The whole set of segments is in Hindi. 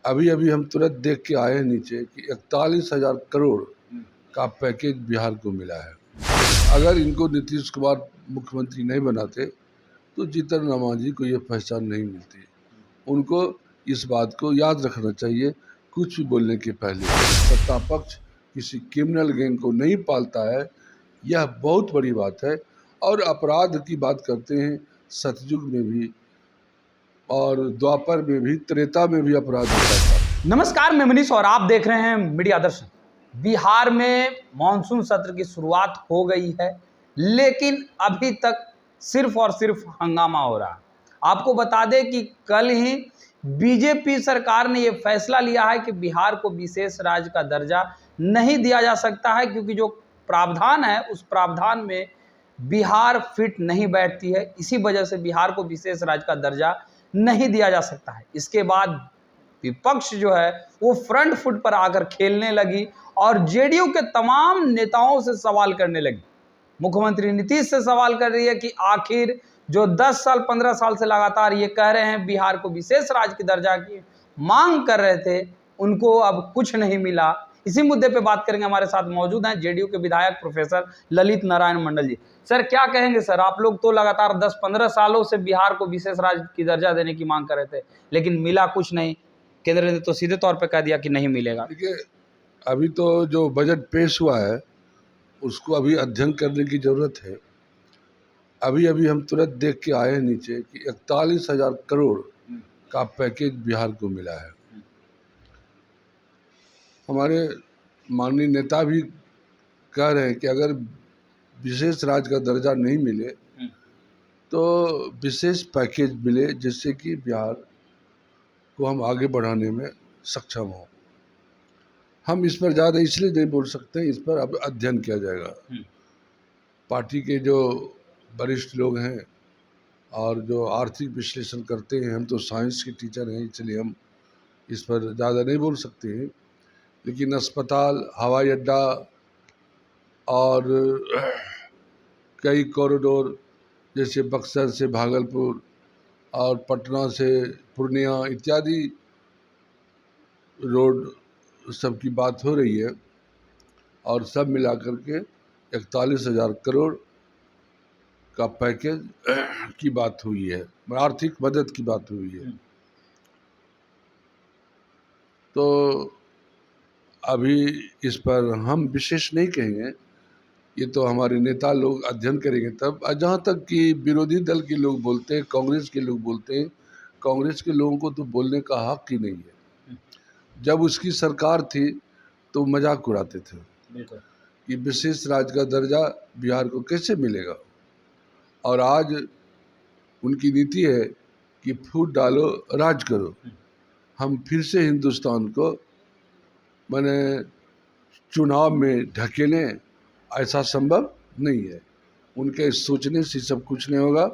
अभी अभी हम तुरंत देख के आए हैं नीचे कि 41,000 करोड़ का पैकेज बिहार को मिला है। अगर इनको नीतीश कुमार मुख्यमंत्री नहीं बनाते तो जीतन राम मांझी को ये पहचान नहीं मिलती। उनको इस बात को याद रखना चाहिए कुछ भी बोलने के पहले। सत्ता पक्ष किसी क्रिमिनल गैंग को नहीं पालता है, यह बहुत बड़ी बात है। और अपराध की बात करते हैं, सतयुग में भी और द्वापर में भी, त्रेता में भी अपराध होता था। नमस्कार, मैं मनीष और आप देख रहे हैं मीडिया दर्शन। बिहार में मॉनसून सत्र की शुरुआत हो गई है, लेकिन अभी तक सिर्फ और सिर्फ हंगामा हो रहा है। आपको बता दें कि कल ही बीजेपी सरकार ने यह फैसला लिया है कि बिहार को विशेष राज्य का दर्जा नहीं दिया जा सकता है, क्योंकि जो प्रावधान है उस प्रावधान में बिहार फिट नहीं बैठती है। इसी वजह से बिहार को विशेष राज्य का दर्जा नहीं दिया जा सकता है। इसके बाद विपक्ष जो है वो फ्रंट फुट पर आकर खेलने लगी और जेडीयू के तमाम नेताओं से सवाल करने लगी। मुख्यमंत्री नीतीश से सवाल कर रही है कि आखिर जो 10 साल 15 साल से लगातार ये कह रहे हैं बिहार को विशेष राज्य की दर्जा की मांग कर रहे थे, उनको अब कुछ नहीं मिला। इसी मुद्दे पे बात करेंगे। हमारे साथ मौजूद हैं जेडीयू के विधायक प्रोफेसर ललित नारायण मंडल जी। सर, क्या कहेंगे? सर, आप लोग तो लगातार 10-15 सालों से बिहार को विशेष राज्य की दर्जा देने की मांग कर रहे थे, लेकिन मिला कुछ नहीं। केंद्र ने तो सीधे तौर पे कह दिया कि नहीं मिलेगा। देखिए, अभी तो जो बजट पेश हुआ है उसको अभी अध्ययन करने की जरूरत है। अभी अभी हम तुरंत देख के आए हैं नीचे कि 41,000 करोड़ का पैकेज बिहार को मिला है। हमारे माननीय नेता भी कह रहे हैं कि अगर विशेष राज्य का दर्जा नहीं मिले तो विशेष पैकेज मिले, जिससे कि बिहार को हम आगे बढ़ाने में सक्षम हो। हम इस पर ज़्यादा इसलिए नहीं बोल सकते, इस पर अब अध्ययन किया जाएगा। पार्टी के जो वरिष्ठ लोग हैं और जो आर्थिक विश्लेषण करते हैं, हम तो साइंस के टीचर हैं, इसलिए हम इस पर ज़्यादा नहीं बोल सकते हैं। लेकिन अस्पताल, हवाई अड्डा और कई कॉरिडोर जैसे बक्सर से भागलपुर और पटना से पूर्णिया इत्यादि रोड सब की बात हो रही है, और सब मिलाकर के 41,000 करोड़ का पैकेज की बात हुई है, आर्थिक मदद की बात हुई है। तो अभी इस पर हम विशेष नहीं कहेंगे, ये तो हमारे नेता लोग अध्ययन करेंगे तब। जहाँ तक कि विरोधी दल के लोग बोलते हैं, कांग्रेस के लोग बोलते हैं, कांग्रेस के लोगों को तो बोलने का हक ही नहीं है। जब उसकी सरकार थी तो मजाक उड़ाते थे कि विशेष राज्य का दर्जा बिहार को कैसे मिलेगा, और आज उनकी नीति है कि फूट डालो राज करो। हम फिर से हिंदुस्तान को माने चुनाव में ढकेलें, ऐसा संभव नहीं है। उनके सोचने से सब कुछ नहीं होगा।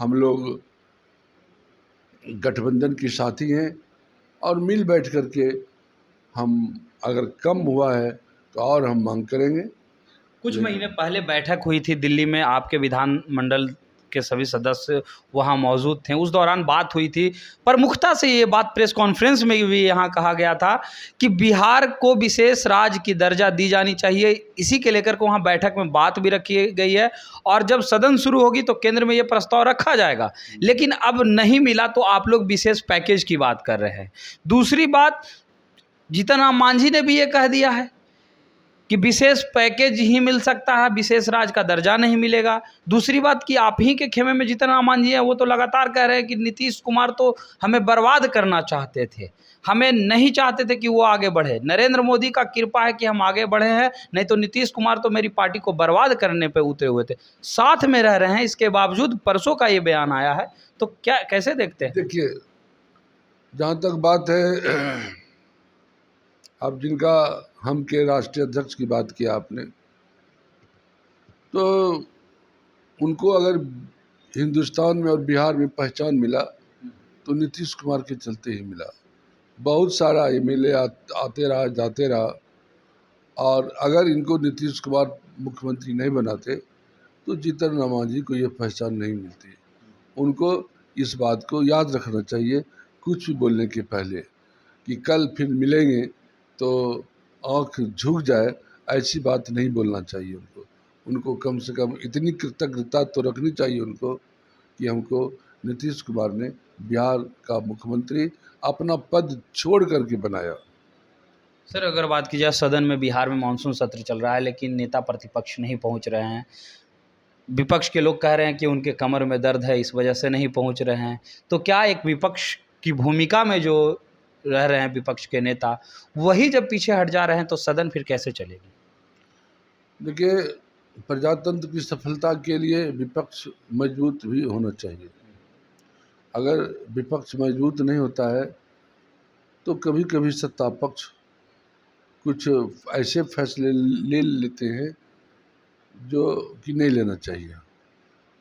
हम लोग गठबंधन के साथी हैं और मिल बैठ करके हम, अगर कम हुआ है तो और हम मांग करेंगे। कुछ महीने पहले बैठक हुई थी दिल्ली में, आपके विधानमंडल के सभी सदस्य वहां मौजूद थे। उस दौरान बात हुई थी, प्रमुखता से ये बात प्रेस कॉन्फ्रेंस में भी यहाँ कहा गया था कि बिहार को विशेष राज्य की दर्जा दी जानी चाहिए। इसी के लेकर के वहाँ बैठक में बात भी रखी गई है, और जब सदन शुरू होगी तो केंद्र में ये प्रस्ताव रखा जाएगा। लेकिन अब नहीं मिला तो आप लोग विशेष पैकेज की बात कर रहे हैं। दूसरी बात, जीतन राम मांझी ने भी ये कह दिया है कि विशेष पैकेज ही मिल सकता है, विशेष राज्य का दर्जा नहीं मिलेगा। दूसरी बात कि आप ही के खेमे में जीतन राम मांझी हैं, वो तो लगातार कह रहे हैं कि नीतीश कुमार तो हमें बर्बाद करना चाहते थे, हमें नहीं चाहते थे कि वो आगे बढ़े। नरेंद्र मोदी का कृपा है कि हम आगे बढ़े हैं, नहीं तो नीतीश कुमार तो मेरी पार्टी को बर्बाद करने पर उतरे हुए थे। साथ में रह रहे हैं, इसके बावजूद परसों का ये बयान आया है, तो क्या कैसे देखते हैं? देखिए, जहाँ तक बात है, अब जिनका हम के राष्ट्रीय अध्यक्ष की बात किया आपने, तो उनको अगर हिंदुस्तान में और बिहार में पहचान मिला तो नीतीश कुमार के चलते ही मिला। बहुत सारा एमएलए आते रहा, जाते रहा, और अगर इनको नीतीश कुमार मुख्यमंत्री नहीं बनाते तो जीतन राम मांझी को ये पहचान नहीं मिलती। उनको इस बात को याद रखना चाहिए कुछ भी बोलने के पहले। कि कल फिर मिलेंगे तो आँख झुक जाए, ऐसी बात नहीं बोलना चाहिए उनको। उनको कम से कम इतनी कृतज्ञता तो रखनी चाहिए उनको कि हमको नीतीश कुमार ने बिहार का मुख्यमंत्री अपना पद छोड़ करके बनाया। सर, अगर बात की जाए सदन में, बिहार में मानसून सत्र चल रहा है लेकिन नेता प्रतिपक्ष नहीं पहुंच रहे हैं। विपक्ष के लोग कह रहे हैं कि उनके कमर में दर्द है, इस वजह से नहीं पहुंच रहे हैं। तो क्या एक विपक्ष की भूमिका में जो रह रहे हैं विपक्ष के नेता, वही जब पीछे हट जा रहे हैं तो सदन फिर कैसे चलेगी? देखिए, प्रजातंत्र की सफलता के लिए विपक्ष मजबूत भी होना चाहिए। अगर विपक्ष मजबूत नहीं होता है तो कभी कभी सत्ता पक्ष कुछ ऐसे फैसले ले लेते हैं जो कि नहीं लेना चाहिए।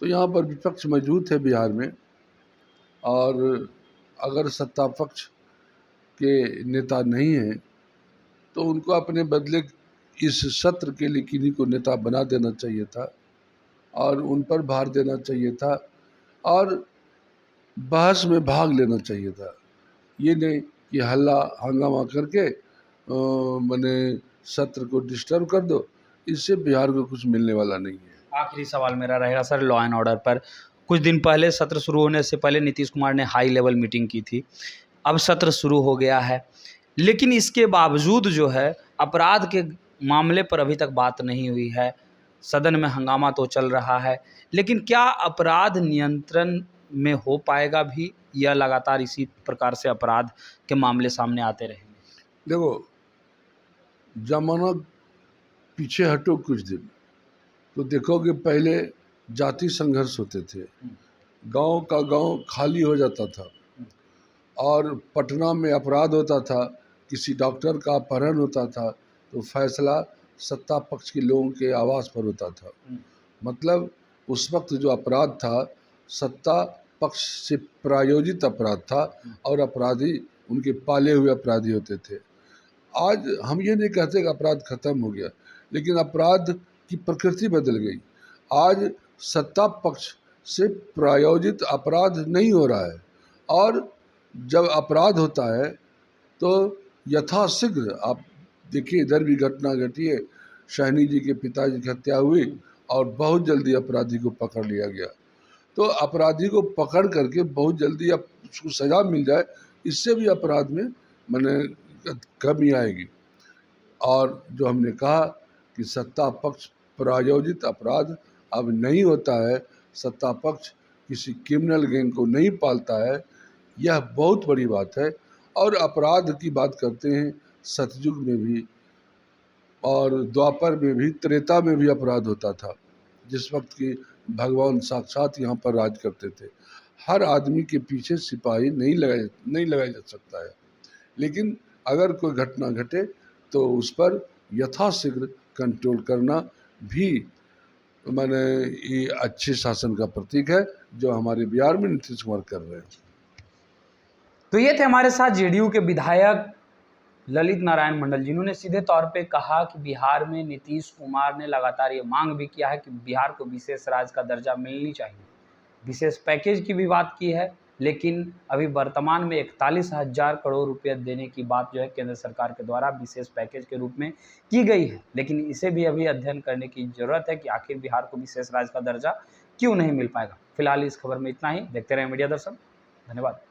तो यहाँ पर विपक्ष मजबूत है बिहार में, और अगर सत्ता पक्ष के नेता नहीं हैं तो उनको अपने बदले इस सत्र के लिए किन्हीं को नेता बना देना चाहिए था और उन पर भार देना चाहिए था और बहस में भाग लेना चाहिए था। ये नहीं कि हल्ला हंगामा करके मैंने सत्र को डिस्टर्ब कर दो, इससे बिहार को कुछ मिलने वाला नहीं है। आखिरी सवाल मेरा रहेगा सर, लॉ एंड ऑर्डर पर। कुछ दिन पहले, सत्र शुरू होने से पहले, नीतीश कुमार ने हाई लेवल मीटिंग की थी। अब सत्र शुरू हो गया है, लेकिन इसके बावजूद जो है अपराध के मामले पर अभी तक बात नहीं हुई है। सदन में हंगामा तो चल रहा है, लेकिन क्या अपराध नियंत्रण में हो पाएगा भी, या लगातार इसी प्रकार से अपराध के मामले सामने आते रहेंगे? देखो, जमाना पीछे हटो कुछ दिन तो देखोगे पहले जाति संघर्ष होते थे, गांव का गांव खाली हो जाता था और पटना में अपराध होता था, किसी डॉक्टर का अपहरण होता था तो फैसला सत्ता पक्ष के लोगों के आवाज़ पर होता था। मतलब उस वक्त जो अपराध था सत्ता पक्ष से प्रायोजित अपराध था और अपराधी उनके पाले हुए अपराधी होते थे। आज हम ये नहीं कहते कि अपराध खत्म हो गया, लेकिन अपराध की प्रकृति बदल गई। आज सत्ता पक्ष से प्रायोजित अपराध नहीं हो रहा है, और जब अपराध होता है तो यथाशीघ्र, आप देखिए इधर भी घटना घटी है, शहनी जी के पिताजी की हत्या हुई और बहुत जल्दी अपराधी को पकड़ लिया गया। तो अपराधी को पकड़ करके बहुत जल्दी अब उसको सजा मिल जाए, इससे भी अपराध में माने कमी आएगी। और जो हमने कहा कि सत्ता पक्ष प्रायोजित अपराध अब नहीं होता है, सत्ता पक्ष किसी क्रिमिनल गैंग को नहीं पालता है, यह बहुत बड़ी बात है। और अपराध की बात करते हैं, सतयुग में भी और द्वापर में भी, त्रेता में भी अपराध होता था, जिस वक्त की भगवान साक्षात यहाँ पर राज करते थे। हर आदमी के पीछे सिपाही नहीं लगाया जा सकता है, लेकिन अगर कोई घटना घटे तो उस पर यथाशीघ्र कंट्रोल करना भी माने ये अच्छे शासन का प्रतीक है जो हमारे बिहार में नीतीश कुमार कर रहे हैं। तो ये थे हमारे साथ जेडीयू के विधायक ललित नारायण मंडल, जिन्होंने सीधे तौर पे कहा कि बिहार में नीतीश कुमार ने लगातार ये मांग भी किया है कि बिहार को विशेष राज्य का दर्जा मिलनी चाहिए। विशेष पैकेज की भी बात की है, लेकिन अभी वर्तमान में 41,000 करोड़ रुपये देने की बात जो है केंद्र सरकार के द्वारा विशेष पैकेज के रूप में की गई है। लेकिन इसे भी अभी अध्ययन करने की ज़रूरत है कि आखिर बिहार को विशेष राज्य का दर्जा क्यों नहीं मिल पाएगा। फिलहाल इस खबर में इतना ही। देखते रहें मीडिया दर्शन। धन्यवाद।